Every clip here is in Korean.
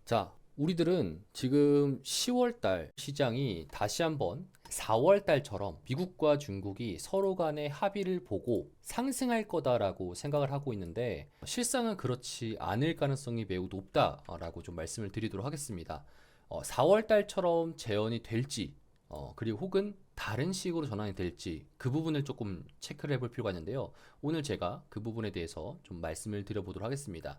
자, 우리들은 지금 10월 달 시장이 다시 한번 4월 달처럼 미국과 중국이 서로 간의 합의를 보고 상승할 거다라고 생각을 하고 있는데 실상은 그렇지 않을 가능성이 매우 높다라고 좀 말씀을 드리도록 하겠습니다. 4월 달처럼 재현이 될지 그리고 혹은 다른 식으로 전환이 될지 그 부분을 조금 체크를 해볼 필요가 있는데요. 오늘 제가 그 부분에 대해서 좀 말씀을 드려보도록 하겠습니다.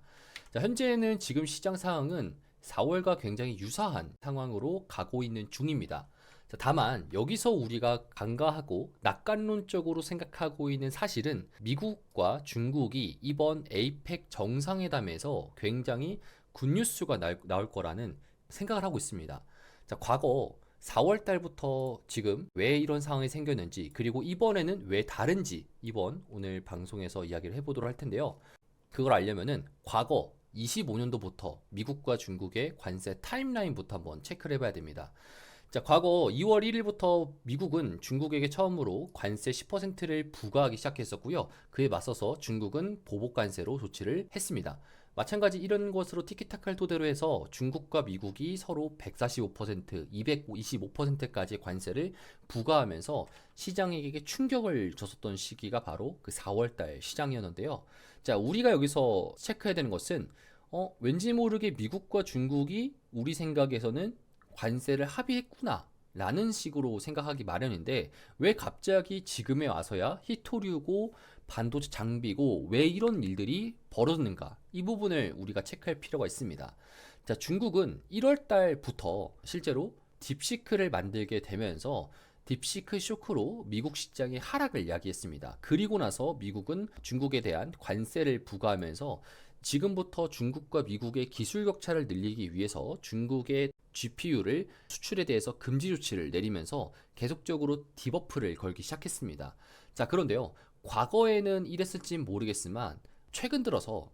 자, 현재는 지금 시장 상황은 4월과 굉장히 유사한 상황으로 가고 있는 중입니다. 자, 다만 여기서 우리가 간과하고 낙관론적으로 생각하고 있는 사실은 미국과 중국이 이번 에이펙 정상회담에서 굉장히 굿뉴스가 나올 거라는 생각을 하고 있습니다. 자, 과거 4월 달부터 지금 왜 이런 상황이 생겼는지 그리고 이번에는 왜 다른지 이번 오늘 방송에서 이야기를 해보도록 할 텐데요. 그걸 알려면은 과거 25년도부터 미국과 중국의 관세 타임라인부터 한번 체크를 해봐야 됩니다. 자, 과거 2월 1일부터 미국은 중국에게 처음으로 관세 10%를 부과하기 시작했었고요. 그에 맞서서 중국은 보복 관세로 조치를 했습니다. 마찬가지 이런 것으로 티키타카를 토대로 해서 중국과 미국이 서로 145%, 225%까지 관세를 부과하면서 시장에게 충격을 줬었던 시기가 바로 그 4월달 시장이었는데요. 자, 우리가 여기서 체크해야 되는 것은 왠지 모르게 미국과 중국이 우리 생각에서는 관세를 합의했구나 라는 식으로 생각하기 마련인데 왜 갑자기 지금에 와서야 히토류고 반도체 장비고 왜 이런 일들이 벌어졌는가 이 부분을 우리가 체크할 필요가 있습니다. 자, 중국은 1월 달부터 실제로 딥시크를 만들게 되면서 딥시크 쇼크로 미국 시장의 하락을 야기했습니다. 그리고 나서 미국은 중국에 대한 관세를 부과하면서 지금부터 중국과 미국의 기술 격차를 늘리기 위해서 중국의 GPU를 수출에 대해서 금지 조치를 내리면서 계속적으로 디버프를 걸기 시작했습니다. 자, 그런데요. 과거에는 이랬을진 모르겠지만 최근 들어서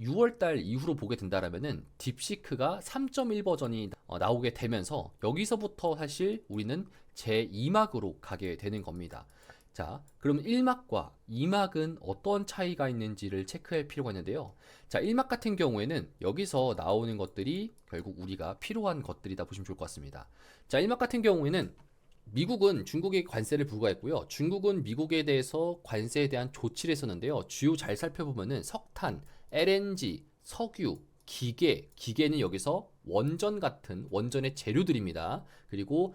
6월달 이후로 보게 된다라면은 딥시크가 3.1 버전이 나오게 되면서 여기서부터 사실 우리는 제2막으로 가게 되는 겁니다. 자, 그럼 1막과 2막은 어떤 차이가 있는지를 체크할 필요가 있는데요. 자, 1막 같은 경우에는 여기서 나오는 것들이 결국 우리가 필요한 것들이다 보시면 좋을 것 같습니다. 자, 1막 같은 경우에는 미국은 중국에 관세를 부과했고요. 중국은 미국에 대해서 관세에 대한 조치를 했었는데요. 주요 잘 살펴보면은 석탄, LNG, 석유, 기계는 여기서 원전 같은 원전의 재료들입니다. 그리고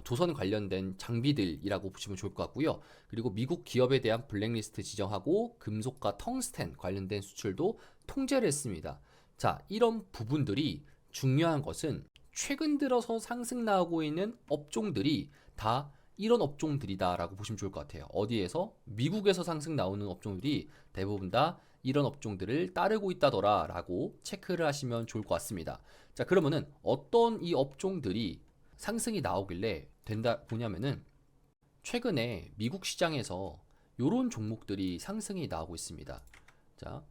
조선 관련된 장비들이라고 보시면 좋을 것 같고요. 그리고 미국 기업에 대한 블랙리스트 지정하고 금속과 텅스텐 관련된 수출도 통제를 했습니다. 자, 이런 부분들이 중요한 것은 최근 들어서 상승 나오고 있는 업종들이 다 이런 업종들이다라고 보시면 좋을 것 같아요. 어디에서? 미국에서 상승 나오는 업종들이 대부분 다 이런 업종들을 따르고 있다더라라고 체크를 하시면 좋을 것 같습니다. 자, 그러면은 어떤 이 업종들이 상승이 나오길래 된다 보냐면은 최근에 미국 시장에서 이런 종목들이 상승이 나오고 있습니다. 자,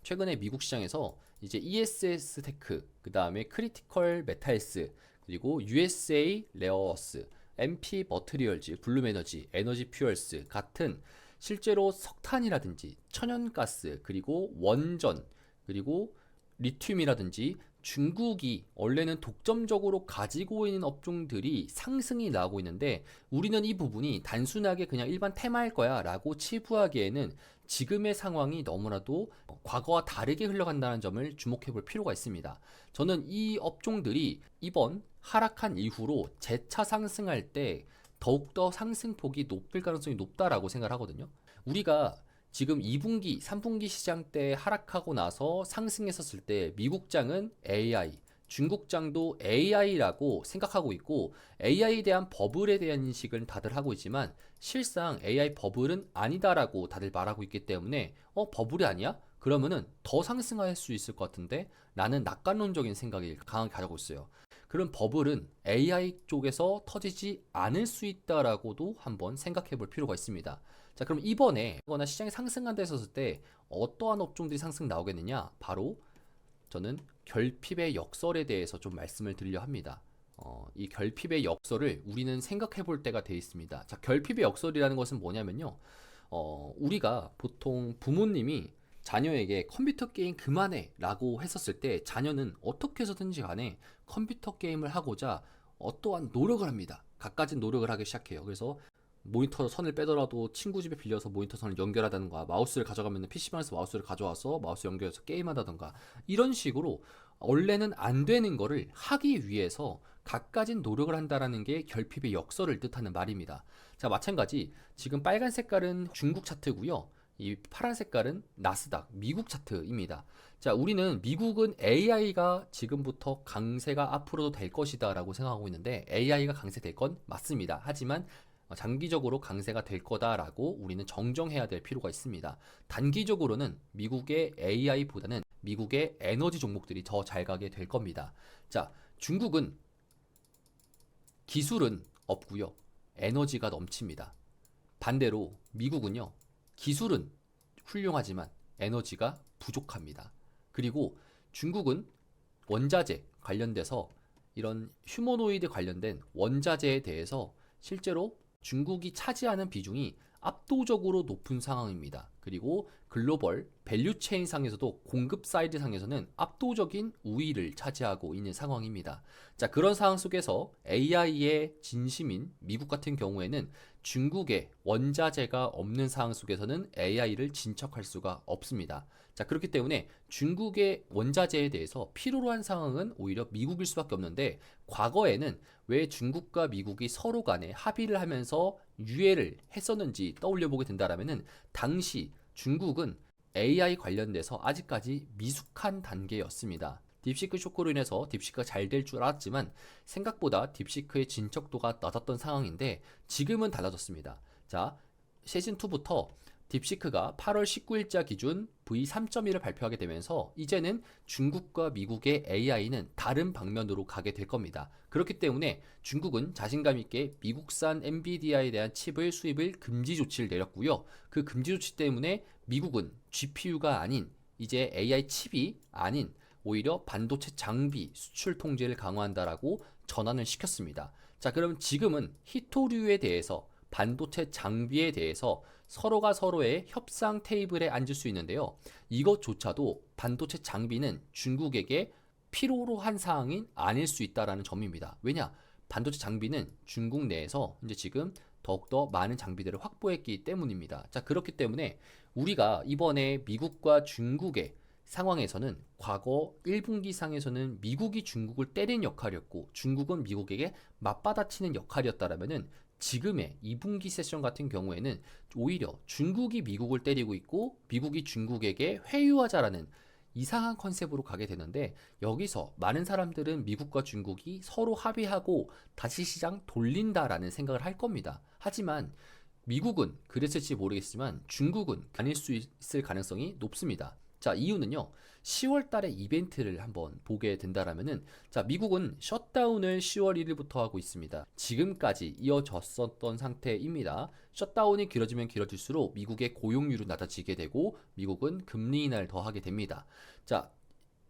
최근에 미국 시장에서 이제 ESS 테크, 그 다음에 크리티컬 메탈스, 그리고 USA 레어어스, MP 머트리얼즈, 블룸 에너지, 에너지 퓨얼스 같은 실제로 석탄이라든지 천연가스, 그리고 원전, 그리고 리튬이라든지 중국이 원래는 독점적으로 가지고 있는 업종들이 상승이 나오고 있는데 우리는 이 부분이 단순하게 그냥 일반 테마일 거야 라고 치부하기에는 지금의 상황이 너무나도 과거와 다르게 흘러간다는 점을 주목해 볼 필요가 있습니다. 저는 이 업종들이 이번 하락한 이후로 재차 상승할 때 더욱더 상승폭이 높을 가능성이 높다라고 생각을 하거든요. 우리가 지금 2분기, 3분기 시장 때 하락하고 나서 상승했었을 때 미국장은 AI, 중국장도 AI라고 생각하고 있고 AI에 대한 버블에 대한 인식은 다들 하고 있지만 실상 AI 버블은 아니다라고 다들 말하고 있기 때문에 버블이 아니야? 그러면은 더 상승할 수 있을 것 같은데 나는 낙관론적인 생각을 강하게 가지고 있어요. 그런 버블은 AI 쪽에서 터지지 않을 수 있다라고도 한번 생각해 볼 필요가 있습니다. 자, 그럼 이번에 거나 시장이 상승한다 했었을 때 어떠한 업종들이 상승 나오겠느냐? 바로 저는 결핍의 역설에 대해서 좀 말씀을 드리려 합니다. 이 결핍의 역설을 우리는 생각해 볼 때가 되어 있습니다. 자, 결핍의 역설이라는 것은 뭐냐면요. 우리가 보통 부모님이 자녀에게 컴퓨터 게임 그만해 라고 했었을 때 자녀는 어떻게 해서든지 간에 컴퓨터 게임을 하고자 어떠한 노력을 합니다. 갖가진 노력을 하기 시작해요. 그래서 모니터 선을 빼더라도 친구 집에 빌려서 모니터 선을 연결하다든가, 마우스를 가져가면 PC방에서 마우스를 가져와서 마우스 연결해서 게임하다든가, 이런 식으로 원래는 안 되는 거를 하기 위해서 갖가진 노력을 한다라는 게 결핍의 역설을 뜻하는 말입니다. 자, 마찬가지 지금 빨간 색깔은 중국 차트고요. 이 파란 색깔은 나스닥 미국 차트입니다. 자, 우리는 미국은 AI가 지금부터 강세가 앞으로도 될 것이다 라고 생각하고 있는데, AI가 강세될 건 맞습니다. 하지만 장기적으로 강세가 될 거다라고 우리는 정정해야 될 필요가 있습니다. 단기적으로는 미국의 AI보다는 미국의 에너지 종목들이 더 잘 가게 될 겁니다. 자, 중국은 기술은 없고요. 에너지가 넘칩니다. 반대로 미국은요. 기술은 훌륭하지만 에너지가 부족합니다. 그리고 중국은 원자재 관련돼서 이런 휴머노이드 관련된 원자재에 대해서 실제로 중국이 차지하는 비중이 압도적으로 높은 상황입니다. 그리고 글로벌 밸류체인 상에서도 공급 사이드 상에서는 압도적인 우위를 차지하고 있는 상황입니다. 자, 그런 상황 속에서 AI의 진심인 미국 같은 경우에는 중국의 원자재가 없는 상황 속에서는 AI를 진척할 수가 없습니다. 자, 그렇기 때문에 중국의 원자재에 대해서 필요로 한 상황은 오히려 미국일 수밖에 없는데, 과거에는 왜 중국과 미국이 서로 간에 합의를 하면서 유예를 했었는지 떠올려 보게 된다라면은, 당시 중국은 AI 관련돼서 아직까지 미숙한 단계였습니다. 딥시크 쇼크로 인해서 딥시크가 잘 될 줄 알았지만 생각보다 딥시크의 진척도가 낮았던 상황인데, 지금은 달라졌습니다. 자, 시즌2부터 딥시크가 8월 19일자 기준 V3.1을 발표하게 되면서 이제는 중국과 미국의 AI는 다른 방면으로 가게 될 겁니다. 그렇기 때문에 중국은 자신감 있게 미국산 엔비디아에 대한 칩을 수입을 금지 조치를 내렸고요. 그 금지 조치 때문에 미국은 GPU가 아닌, 이제 AI 칩이 아닌 오히려 반도체 장비 수출 통제를 강화한다라고 전환을 시켰습니다. 자, 그럼 지금은 히토류에 대해서, 반도체 장비에 대해서 서로가 서로의 협상 테이블에 앉을 수 있는데요. 이것조차도 반도체 장비는 중국에게 필요로 한 사항이 아닐 수 있다라는 점입니다. 왜냐? 반도체 장비는 중국 내에서 이제 지금 더욱더 많은 장비들을 확보했기 때문입니다. 자, 그렇기 때문에 우리가 이번에 미국과 중국의 상황에서는 과거 1분기 상에서는 미국이 중국을 때린 역할이었고 중국은 미국에게 맞받아치는 역할이었다라면은, 지금의 2분기 세션 같은 경우에는 오히려 중국이 미국을 때리고 있고 미국이 중국에게 회유하자라는 이상한 컨셉으로 가게 되는데, 여기서 많은 사람들은 미국과 중국이 서로 합의하고 다시 시장 돌린다라는 생각을 할 겁니다. 하지만 미국은 그랬을지 모르겠지만 중국은 아닐 수 있을 가능성이 높습니다. 자, 이유는요. 10월 달에 이벤트를 한번 보게 된다라면은, 자, 미국은 셧다운을 10월 1일부터 하고 있습니다. 지금까지 이어졌었던 상태입니다. 셧다운이 길어지면 길어질수록 미국의 고용률은 낮아지게 되고 미국은 금리 인하를 더 하게 됩니다. 자,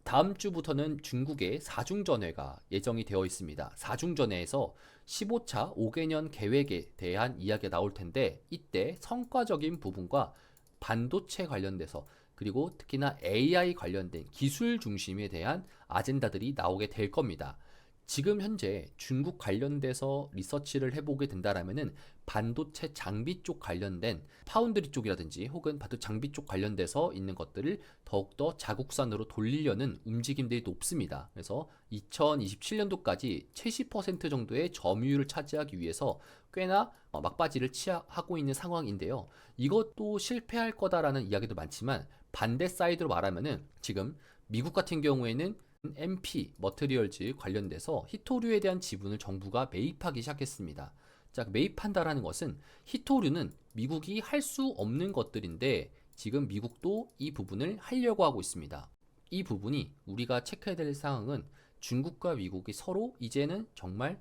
다음 주부터는 중국의 4중전회가 예정이 되어 있습니다. 4중전회에서 15차 5개년 계획에 대한 이야기가 나올 텐데, 이때 성과적인 부분과 반도체 관련돼서, 그리고 특히나 AI 관련된 기술 중심에 대한 아젠다들이 나오게 될 겁니다. 지금 현재 중국 관련돼서 리서치를 해보게 된다라면은 반도체 장비 쪽 관련된 파운드리 쪽이라든지 혹은 반도체 장비 쪽 관련돼서 있는 것들을 더욱더 자국산으로 돌리려는 움직임들이 높습니다. 그래서 2027년도까지 70% 정도의 점유율을 차지하기 위해서 꽤나 막바지를 하고 있는 상황인데요. 이것도 실패할 거다라는 이야기도 많지만, 반대 사이드로 말하면은 지금 미국 같은 경우에는 MP 머티리얼즈 관련돼서 히토류에 대한 지분을 정부가 매입하기 시작했습니다. 자, 매입한다라는 것은 히토류는 미국이 할 수 없는 것들인데 지금 미국도 이 부분을 하려고 하고 있습니다. 이 부분이 우리가 체크해야 될 사항은, 중국과 미국이 서로 이제는 정말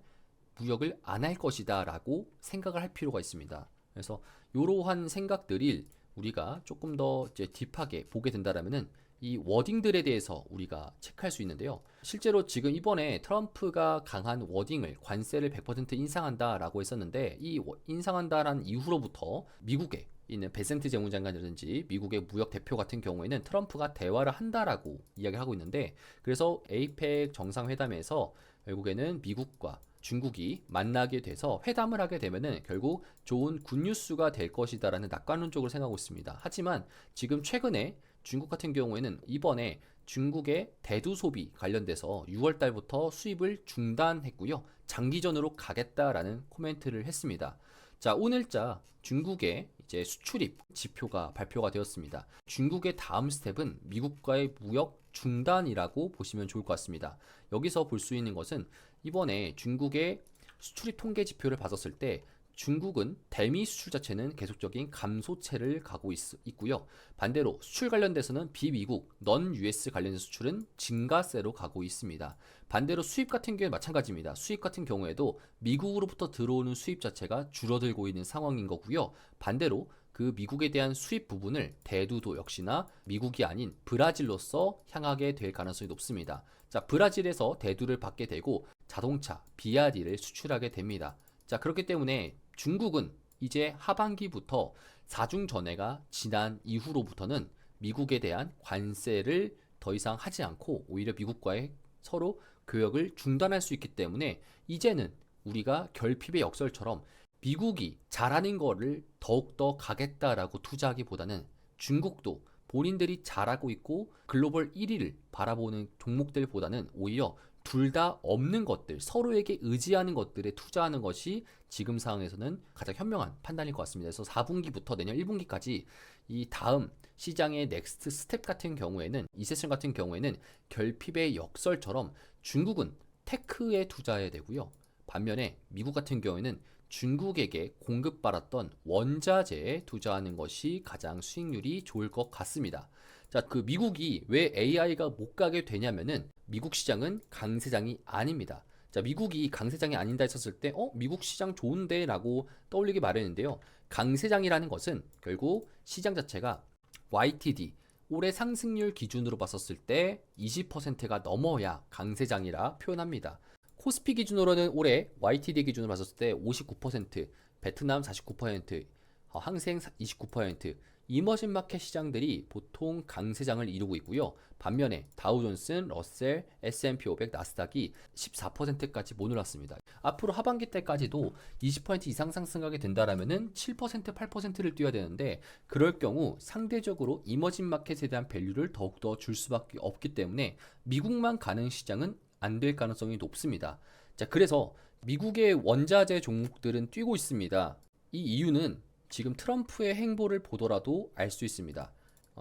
무역을 안 할 것이다 라고 생각을 할 필요가 있습니다. 그래서 이러한 생각들을 우리가 조금 더 이제 딥하게 보게 된다면은 이 워딩들에 대해서 우리가 체크할 수 있는데요. 실제로 지금 이번에 트럼프가 강한 워딩을, 관세를 100% 인상한다라고 했었는데, 이 인상한다라는 이후로부터 미국의 있는 베센트 재무장관이라든지 미국의 무역 대표 같은 경우에는 트럼프가 대화를 한다라고 이야기를 하고 있는데, 그래서 에이펙 정상회담에서 결국에는 미국과 중국이 만나게 돼서 회담을 하게 되면은 결국 좋은 굿뉴스가 될 것이다라는 낙관론적으로 생각하고 있습니다. 하지만 지금 최근에 중국 같은 경우에는 이번에 중국의 대두 소비 관련돼서 6월 달부터 수입을 중단했고요. 장기전으로 가겠다라는 코멘트를 했습니다. 자, 오늘자 중국의 이제 수출입 지표가 발표가 되었습니다. 중국의 다음 스텝은 미국과의 무역 중단이라고 보시면 좋을 것 같습니다. 여기서 볼 수 있는 것은 이번에 중국의 수출입 통계 지표를 봤었을 때 중국은 대미 수출 자체는 계속적인 감소세를 가고 있고요. 반대로 수출 관련돼서는 비미국, 넌 US 관련된 수출은 증가세로 가고 있습니다. 반대로 수입 같은 경우에 마찬가지입니다. 수입 같은 경우에도 미국으로부터 들어오는 수입 자체가 줄어들고 있는 상황인 거고요. 반대로 그 미국에 대한 수입 부분을 대두도 역시나 미국이 아닌 브라질로서 향하게 될 가능성이 높습니다. 자, 브라질에서 대두를 받게 되고 자동차, BRD를 수출하게 됩니다. 자, 그렇기 때문에 중국은 이제 하반기부터 사중전해가 지난 이후로부터는 미국에 대한 관세를 더 이상 하지 않고 오히려 미국과의 서로 교역을 중단할 수 있기 때문에 이제는 우리가 결핍의 역설처럼 미국이 잘하는 거를 더욱더 가겠다라고 투자하기보다는 중국도 본인들이 잘하고 있고 글로벌 1위를 바라보는 종목들보다는 오히려 둘 다 없는 것들, 서로에게 의지하는 것들에 투자하는 것이 지금 상황에서는 가장 현명한 판단일 것 같습니다. 그래서 4분기부터 내년 1분기까지 이 다음 시장의 넥스트 스텝 같은 경우에는, 이 세션 같은 경우에는 결핍의 역설처럼 중국은 테크에 투자해야 되고요. 반면에 미국 같은 경우에는 중국에게 공급받았던 원자재에 투자하는 것이 가장 수익률이 좋을 것 같습니다. 자, 그 미국이 왜 AI가 못 가게 되냐면은 미국 시장은 강세장이 아닙니다. 자, 미국이 강세장이 아닌다 했었을 때, 미국 시장 좋은데 라고 떠올리기 마련인데요. 강세장이라는 것은 결국 시장 자체가 YTD, 올해 상승률 기준으로 봤었을 때 20%가 넘어야 강세장이라 표현합니다. 코스피 기준으로는 올해 YTD 기준으로 봤었을 때 59%, 베트남 49%, 항생 29%, 이머징 마켓 시장들이 보통 강세장을 이루고 있고요. 반면에 다우존스, 러셀, S&P 500, 나스닥이 14%까지 못 올랐습니다. 앞으로 하반기 때까지도 20% 이상 상승하게 된다라면은 7%, 8%를 뛰어야 되는데, 그럴 경우 상대적으로 이머징 마켓에 대한 밸류를 더욱더 줄 수밖에 없기 때문에 미국만 가는 시장은 안 될 가능성이 높습니다. 자, 그래서 미국의 원자재 종목들은 뛰고 있습니다. 이 이유는 지금 트럼프의 행보를 보더라도 알 수 있습니다.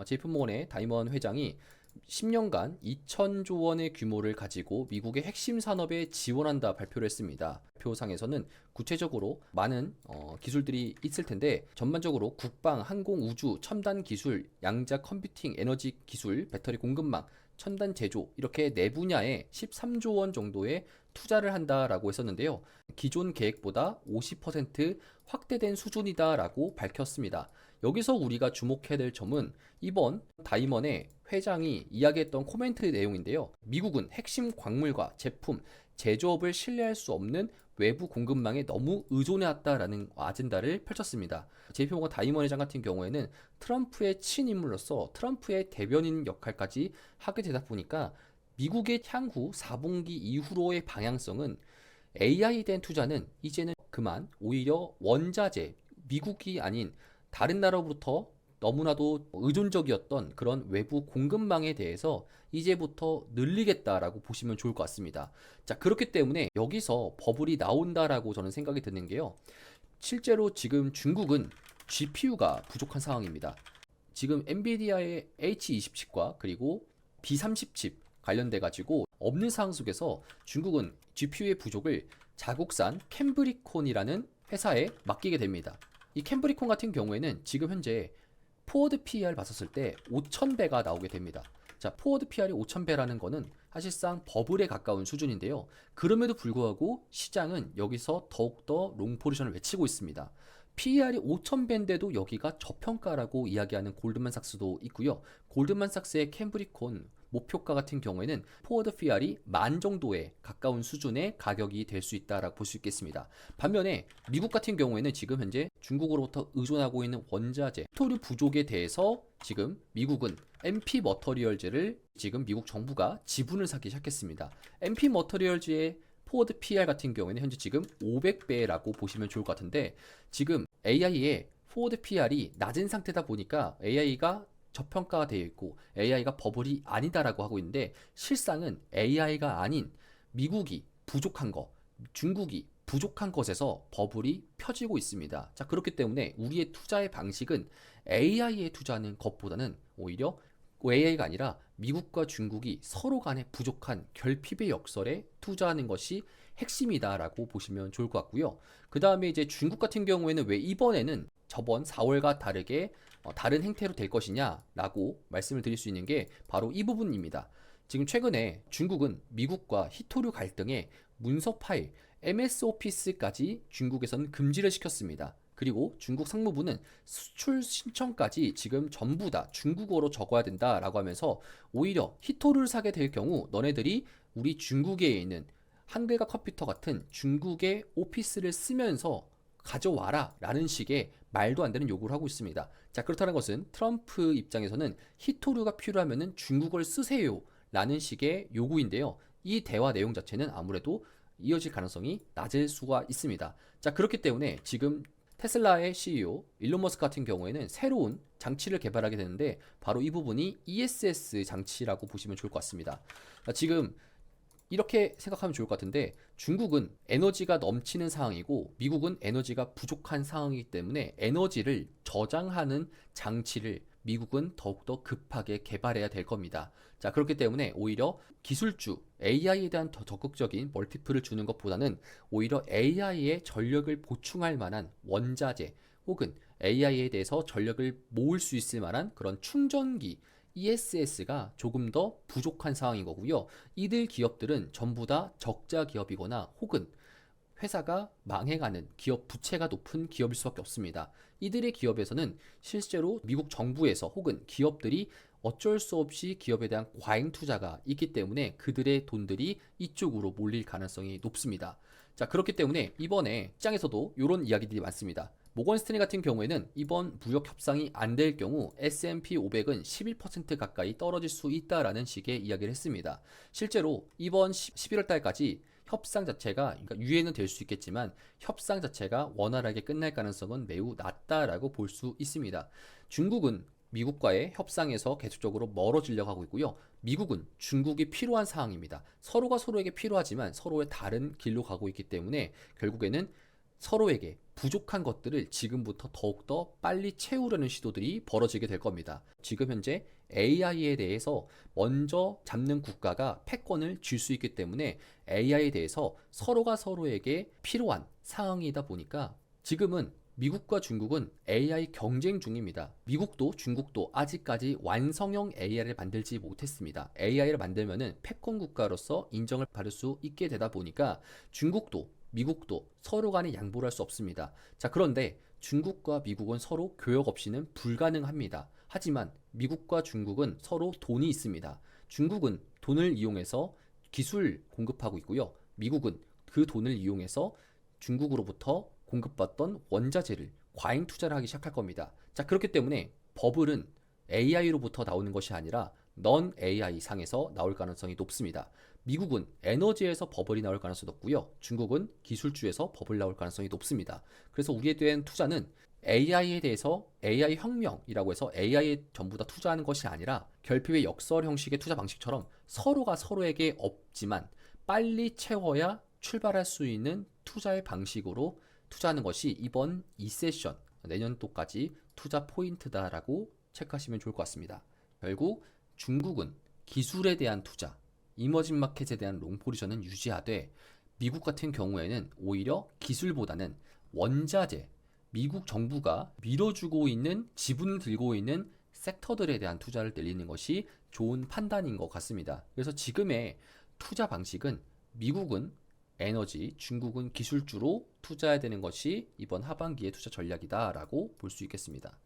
JP모건의 다이먼 회장이 10년간 2천조 원의 규모를 가지고 미국의 핵심 산업에 지원한다 발표를 했습니다. 발표상에서는 구체적으로 많은 기술들이 있을 텐데, 전반적으로 국방, 항공, 우주, 첨단 기술, 양자 컴퓨팅, 에너지 기술, 배터리 공급망, 첨단 제조, 이렇게 네 분야에 13조 원 정도의 투자를 한다라고 했었는데요. 기존 계획보다 50% 확대된 수준이다라고 밝혔습니다. 여기서 우리가 주목해야 될 점은 이번 다이먼의 회장이 이야기했던 코멘트 내용인데요. 미국은 핵심 광물과 제품, 제조업을 신뢰할 수 없는 외부 공급망에 너무 의존해왔다라는 아젠다를 펼쳤습니다. JP모건 다이먼 회장 같은 경우에는 트럼프의 친인물로서 트럼프의 대변인 역할까지 하게 되다 보니까 미국의 향후 4분기 이후로의 방향성은 AI에 대한 투자는 이제는 그만, 오히려 원자재, 미국이 아닌 다른 나라로부터 너무나도 의존적이었던 그런 외부 공급망에 대해서 이제부터 늘리겠다라고 보시면 좋을 것 같습니다. 자, 그렇기 때문에 여기서 버블이 나온다라고 저는 생각이 드는 게요. 실제로 지금 중국은 GPU가 부족한 상황입니다. 지금 엔비디아의 H20칩과 그리고 B30 칩 관련돼 가지고 없는 상황 속에서 중국은 GPU의 부족을 자국산 캠브리콘이라는 회사에 맡기게 됩니다. 이 캠브리콘 같은 경우에는 지금 현재 포워드 PER 봤었을 때 5,000배가 나오게 됩니다. 자, 포워드 PER이 5,000배라는 거는 사실상 버블에 가까운 수준인데요. 그럼에도 불구하고 시장은 여기서 더욱더 롱 포지션을 외치고 있습니다. PER이 5,000배인데도 여기가 저평가라고 이야기하는 골드만삭스도 있고요. 골드만삭스의 캠브리콘 목표가 같은 경우에는 포워드 PR이 10,000 정도에 가까운 수준의 가격이 될 수 있다라고 볼 수 있겠습니다. 반면에 미국 같은 경우에는 지금 현재 중국으로부터 의존하고 있는 원자재, 히토류 부족에 대해서 지금 미국은 MP 머터리얼즈를 지금 미국 정부가 지분을 사기 시작했습니다. MP 머터리얼즈의 포워드 PR 같은 경우에는 현재 지금 500배라고 보시면 좋을 것 같은데, 지금 AI의 포워드 PR이 낮은 상태다 보니까 AI가 저평가가 되어 있고 AI가 버블이 아니다라고 하고 있는데, 실상은 AI가 아닌 미국이 부족한 것, 중국이 부족한 것에서 버블이 펴지고 있습니다. 자, 그렇기 때문에 우리의 투자의 방식은 AI에 투자하는 것보다는 오히려 AI가 아니라 미국과 중국이 서로 간에 부족한 결핍의 역설에 투자하는 것이 핵심이다라고 보시면 좋을 것 같고요. 그 다음에 이제 중국 같은 경우에는 왜 이번에는 저번 4월과 다르게 다른 행태로 될 것이냐라고 말씀을 드릴 수 있는 게 바로 이 부분입니다. 지금 최근에 중국은 미국과 히토류 갈등에 문서 파일, MS 오피스까지 중국에서는 금지를 시켰습니다. 그리고 중국 상무부는 수출 신청까지 지금 전부 다 중국어로 적어야 된다라고 하면서 오히려 히토류를 사게 될 경우 너네들이 우리 중국에 있는 한글과 컴퓨터 같은 중국의 오피스를 쓰면서 가져와라 라는 식의 말도 안 되는 요구를 하고 있습니다. 자, 그렇다는 것은 트럼프 입장에서는 히토류가 필요하면 중국어를 쓰세요 라는 식의 요구인데요. 이 대화 내용 자체는 아무래도 이어질 가능성이 낮을 수가 있습니다. 자, 그렇기 때문에 지금 테슬라의 CEO 일론 머스크 같은 경우에는 새로운 장치를 개발하게 되는데 바로 이 부분이 ESS 장치라고 보시면 좋을 것 같습니다. 자, 지금 이렇게 생각하면 좋을 것 같은데, 중국은 에너지가 넘치는 상황이고 미국은 에너지가 부족한 상황이기 때문에 에너지를 저장하는 장치를 미국은 더욱더 급하게 개발해야 될 겁니다. 자, 그렇기 때문에 오히려 기술주 AI에 대한 더 적극적인 멀티플을 주는 것보다는 오히려 AI의 전력을 보충할 만한 원자재 혹은 AI에 대해서 전력을 모을 수 있을 만한 그런 충전기 ESS가 조금 더 부족한 상황인 거고요. 이들 기업들은 전부 다 적자 기업이거나 혹은 회사가 망해가는 기업 부채가 높은 기업일 수밖에 없습니다. 이들의 기업에서는 실제로 미국 정부에서 혹은 기업들이 어쩔 수 없이 기업에 대한 과잉 투자가 있기 때문에 그들의 돈들이 이쪽으로 몰릴 가능성이 높습니다. 자, 그렇기 때문에 이번에 시장에서도 이런 이야기들이 많습니다. 모건 스탠리 같은 경우에는 이번 무역 협상이 안 될 경우 S&P 500은 11% 가까이 떨어질 수 있다라는 식의 이야기를 했습니다. 실제로 이번 11월 달까지 협상 자체가, 그러니까 유예는 될 수 있겠지만 협상 자체가 원활하게 끝날 가능성은 매우 낮다라고 볼 수 있습니다. 중국은 미국과의 협상에서 계속적으로 멀어지려고 하고 있고요. 미국은 중국이 필요한 상황입니다. 서로가 서로에게 필요하지만 서로의 다른 길로 가고 있기 때문에 결국에는 서로에게 부족한 것들을 지금부터 더욱더 빨리 채우려는 시도들이 벌어지게 될 겁니다. 지금 현재 AI에 대해서 먼저 잡는 국가가 패권을 쥘 수 있기 때문에 AI에 대해서 서로가 서로에게 필요한 상황이다 보니까 지금은 미국과 중국은 AI 경쟁 중입니다. 미국도 중국도 아직까지 완성형 AI를 만들지 못했습니다. AI를 만들면은 패권 국가로서 인정을 받을 수 있게 되다 보니까 중국도 미국도 서로 간에 양보를 할 수 없습니다. 자, 그런데 중국과 미국은 서로 교역 없이는 불가능합니다. 하지만 미국과 중국은 서로 돈이 있습니다. 중국은 돈을 이용해서 기술 공급하고 있고요. 미국은 그 돈을 이용해서 중국으로부터 공급받던 원자재를 과잉 투자를 하기 시작할 겁니다. 자, 그렇기 때문에 버블은 AI로부터 나오는 것이 아니라 넌 AI 상에서 나올 가능성이 높습니다. 미국은 에너지에서 버블이 나올 가능성이 높고요. 중국은 기술주에서 버블이 나올 가능성이 높습니다. 그래서 우리에 대한 투자는 AI에 대해서 AI 혁명이라고 해서 AI에 전부 다 투자하는 것이 아니라 결핍의 역설 형식의 투자 방식처럼 서로가 서로에게 없지만 빨리 채워야 출발할 수 있는 투자의 방식으로 투자하는 것이 이번 2세션 내년도까지 투자 포인트다라고 체크하시면 좋을 것 같습니다. 결국 중국은 기술에 대한 투자, 이머징 마켓에 대한 롱 포지션은 유지하되 미국 같은 경우에는 오히려 기술보다는 원자재, 미국 정부가 밀어주고 있는 지분을 들고 있는 섹터들에 대한 투자를 늘리는 것이 좋은 판단인 것 같습니다. 그래서 지금의 투자 방식은 미국은 에너지, 중국은 기술주로 투자해야 되는 것이 이번 하반기의 투자 전략이다라고 볼 수 있겠습니다.